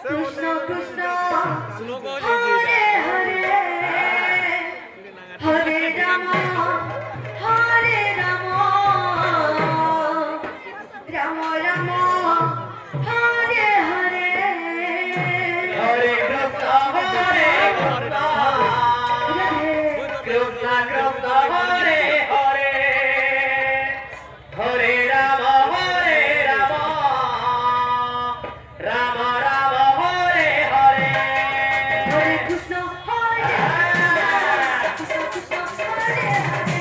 Krishna Krishna Hare Hare Hare Ram Hare Ram Ram Ram Hare Hare Hare Krishna Hare Krishna Krishna Krishna Hare Hare Hare Ram Ram Ram Hare Hare Hare Krishna Hare Krishna Krishna Hare Hare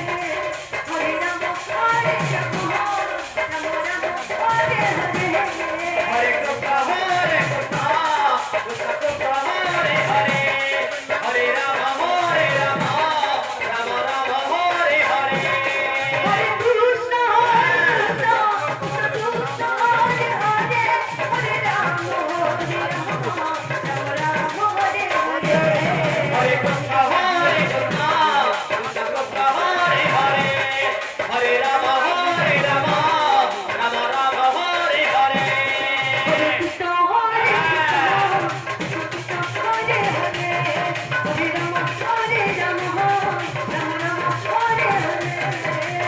Hare Ram Hare Ram Ram Ram Hare Hare Hare Krishna Hare Krishna Krishna Krishna Hare Hare Hare Ram Ram Ram Hare Hare Hare Krishna Krishna Krishna Hare Hare Hare Ram Ram Ram Hare Hare Hare Krishna Hare Krishna Krishna Krishna Hare Hare Hare Ram Ram Ram Hare Hare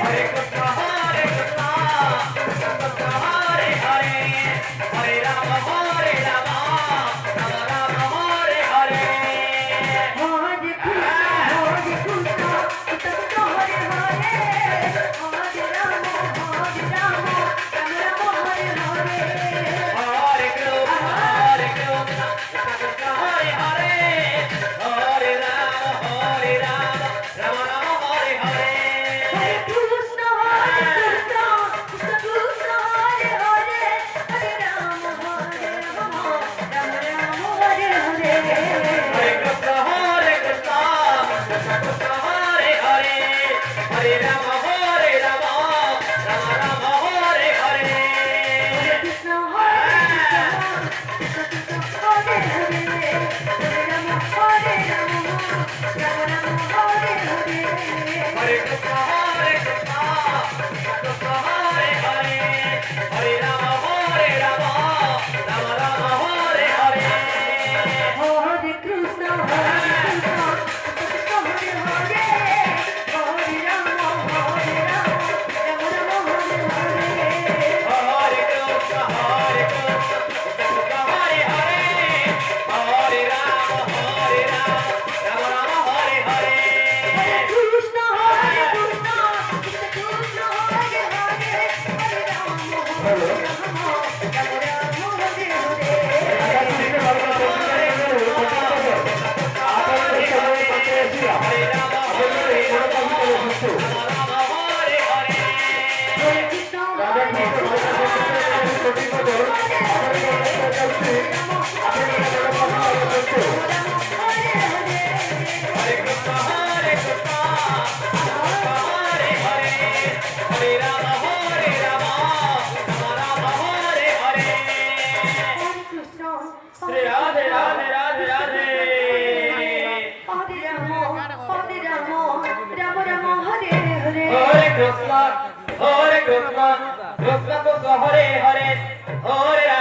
Hare Krishna Hare Krishna Krishna Hare Hare Hare Ram Ram Ram Hare Hare Hare Krishna Hare Krishna Krishna Krishna Hare Hare Hare Ram Ram Ram Hare Hare Hare Krishna Krishna Hare Hare Hare Ram Ram Ram Hare Hare Hare Krishna Krishna Krishna Hare Hare Hare Ram Ram Ram Hare Hare Hare Krishna Krishna Krishna Hare Hare Hare Ram Ram Ram Hare Hare Hare Krishna Hare Krishna Krishna Krishna Hare Hare Hare Ram Ram Ram Hare Hare Krishna Hare Krishna Krishna Hare Hare Hare Ram Ram Ram Hare Hare Hare Krishna Hare Krishna Krishna Hare Hare Hare Ram Ram Ram Hare Hare Hare Krishna Krishna Krishna Hare Hare Hare Ram Ram Ram Hare Hare Hare Krishna Hare Krishna Krishna Hare Hare Hare Ram Ram Ram Hare Hare Hare Krishna Krishna Krishna Hare Hare Hare Ram Ram Ram Hare Hare Hare Krishna Hare Hare Hare Krishna Hare Krishna Hare Hare Hare Ram Ram Hare Hare Krishna Radhe Radhe Radhe Radhe Hare Ram Ram Ram Hare Hare Hare Krishna Krishna Krishna Krishna Hare Hare Hare